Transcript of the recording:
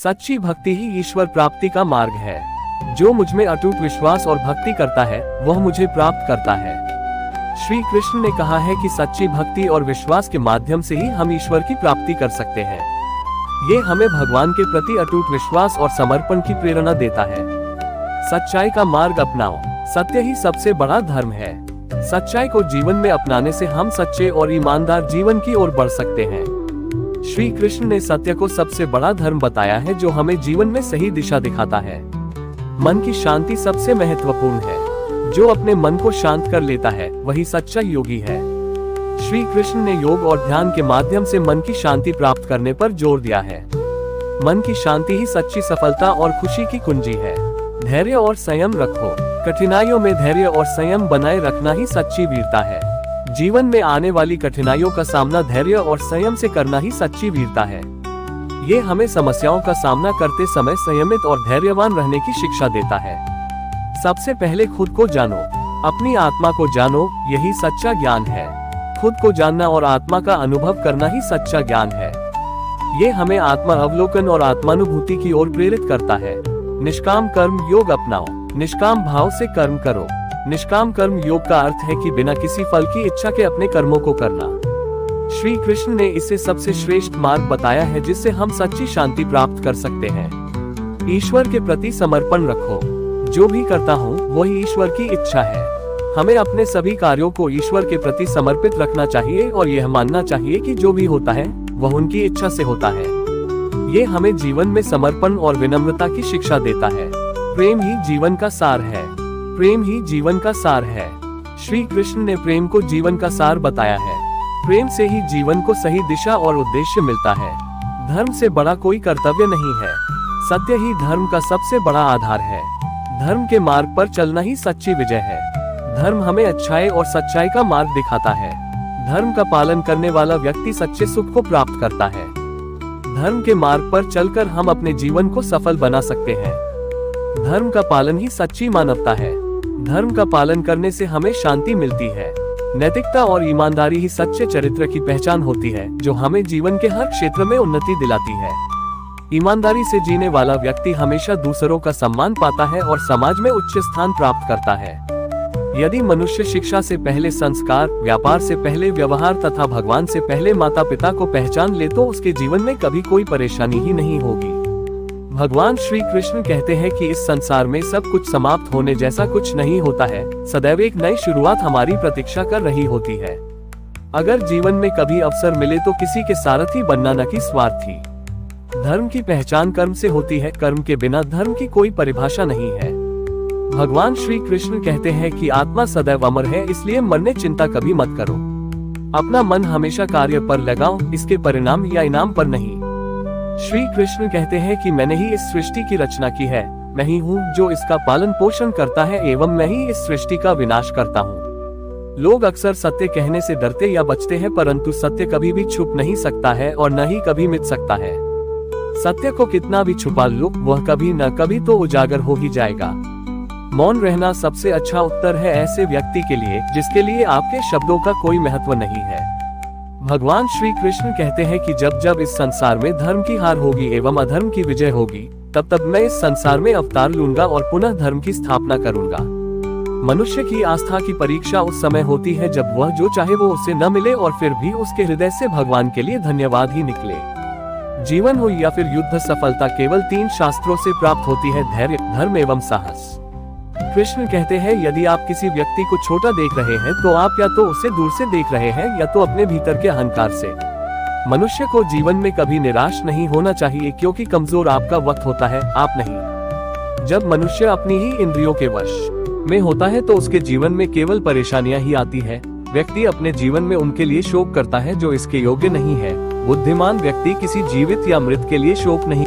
सच्ची भक्ति ही ईश्वर प्राप्ति का मार्ग है। जो मुझ में अटूट विश्वास और भक्ति करता है वह मुझे प्राप्त करता है। श्री कृष्ण ने कहा है कि सच्ची भक्ति और विश्वास के माध्यम से ही हम ईश्वर की प्राप्ति कर सकते हैं। ये हमें भगवान के प्रति अटूट विश्वास और समर्पण की प्रेरणा देता है। सच्चाई का मार्ग अपनाओ। सत्य ही सबसे बड़ा धर्म है। सच्चाई को जीवन में अपनाने से हम सच्चे और ईमानदार जीवन की ओर बढ़ सकते हैं। श्री कृष्ण ने सत्य को सबसे बड़ा धर्म बताया है, जो हमें जीवन में सही दिशा दिखाता है। मन की शांति सबसे महत्वपूर्ण है। जो अपने मन को शांत कर लेता है वही सच्चा योगी है। श्री कृष्ण ने योग और ध्यान के माध्यम से मन की शांति प्राप्त करने पर जोर दिया है। मन की शांति ही सच्ची सफलता और खुशी की कुंजी है। धैर्य और संयम रखो। कठिनाइयों में धैर्य और संयम बनाए रखना ही सच्ची वीरता है। जीवन में आने वाली कठिनाइयों का सामना धैर्य और संयम से करना ही सच्ची वीरता है। ये हमें समस्याओं का सामना करते समय संयमित और धैर्यवान रहने की शिक्षा देता है। सबसे पहले खुद को जानो, अपनी आत्मा को जानो, यही सच्चा ज्ञान है। खुद को जानना और आत्मा का अनुभव करना ही सच्चा ज्ञान है। ये हमें आत्मा अवलोकन और आत्मानुभूति की ओर प्रेरित करता है। निष्काम कर्म योग अपनाओ। निष्काम भाव से कर्म करो। निष्काम कर्म योग का अर्थ है कि बिना किसी फल की इच्छा के अपने कर्मों को करना। श्री कृष्ण ने इसे सबसे श्रेष्ठ मार्ग बताया है, जिससे हम सच्ची शांति प्राप्त कर सकते हैं। ईश्वर के प्रति समर्पण रखो। जो भी करता हूँ वही ईश्वर की इच्छा है। हमें अपने सभी कार्यों को ईश्वर के प्रति समर्पित रखना चाहिए और यह मानना चाहिए कि जो भी होता है वह उनकी इच्छा से होता है। ये हमें जीवन में समर्पण और विनम्रता की शिक्षा देता है। प्रेम ही जीवन का सार है। प्रेम ही जीवन का सार है। श्री कृष्ण ने प्रेम को जीवन का सार बताया है। प्रेम से ही जीवन को सही दिशा और उद्देश्य मिलता है। धर्म से बड़ा कोई कर्तव्य नहीं है। सत्य ही धर्म का सबसे बड़ा आधार है। धर्म के मार्ग पर चलना ही सच्ची विजय है। धर्म हमें अच्छाई और सच्चाई का मार्ग दिखाता है। धर्म का पालन करने वाला व्यक्ति सच्चे सुख को प्राप्त करता है। धर्म के मार्ग पर चलकर हम अपने जीवन को सफल बना सकते हैं। धर्म का पालन ही सच्ची मानवता है। धर्म का पालन करने से हमें शांति मिलती है। नैतिकता और ईमानदारी ही सच्चे चरित्र की पहचान होती है, जो हमें जीवन के हर क्षेत्र में उन्नति दिलाती है। ईमानदारी से जीने वाला व्यक्ति हमेशा दूसरों का सम्मान पाता है और समाज में उच्च स्थान प्राप्त करता है। यदि मनुष्य शिक्षा से पहले संस्कार, व्यापार से पहले व्यवहार तथा भगवान से पहले माता पिता को पहचान ले तो उसके जीवन में कभी कोई परेशानी ही नहीं होगी। भगवान श्री कृष्ण कहते हैं कि इस संसार में सब कुछ समाप्त होने जैसा कुछ नहीं होता है। सदैव एक नई शुरुआत हमारी प्रतीक्षा कर रही होती है। अगर जीवन में कभी अवसर मिले तो किसी के सारथी बनना न कि स्वार्थी। धर्म की पहचान कर्म से होती है। कर्म के बिना धर्म की कोई परिभाषा नहीं है। भगवान श्री कृष्ण कहते हैं कि आत्मा सदैव अमर है, इसलिए मरने चिंता कभी मत करो। अपना मन हमेशा कार्य पर लगाओ, इसके परिणाम या इनाम पर नहीं। श्री कृष्ण कहते हैं कि मैंने ही इस सृष्टि की रचना की है। मैं ही हूँ जो इसका पालन पोषण करता है एवं मैं ही इस सृष्टि का विनाश करता हूँ। लोग अक्सर सत्य कहने से डरते या बचते हैं, परंतु सत्य कभी भी छुप नहीं सकता है और न ही कभी मिट सकता है। सत्य को कितना भी छुपा लो, वह कभी न कभी तो उजागर हो ही जाएगा। मौन रहना सबसे अच्छा उत्तर है ऐसे व्यक्ति के लिए जिसके लिए आपके शब्दों का कोई महत्व नहीं है। भगवान श्री कृष्ण कहते हैं कि जब जब इस संसार में धर्म की हार होगी एवं अधर्म की विजय होगी, तब तब मैं इस संसार में अवतार लूंगा और पुनः धर्म की स्थापना करूंगा। मनुष्य की आस्था की परीक्षा उस समय होती है जब वह जो चाहे वो उसे न मिले और फिर भी उसके हृदय से भगवान के लिए धन्यवाद ही निकले। जीवन हो या फिर युद्ध, सफलता केवल 3 शास्त्रों से प्राप्त होती है: धैर्य, धर्म एवं साहस। कृष्ण कहते हैं यदि आप किसी व्यक्ति को छोटा देख रहे हैं तो आप या तो उसे दूर से देख रहे हैं या तो अपने भीतर के अहंकार से। मनुष्य को जीवन में कभी निराश नहीं होना चाहिए, क्योंकि कमजोर आपका वक्त होता है, आप नहीं। जब मनुष्य अपनी ही इंद्रियों के वश में होता है तो उसके जीवन में केवल परेशानियां ही आती है। व्यक्ति अपने जीवन में उनके लिए शोक करता है जो इसके योग्य नहीं है। बुद्धिमान व्यक्ति किसी जीवित या मृत के लिए शोक नहीं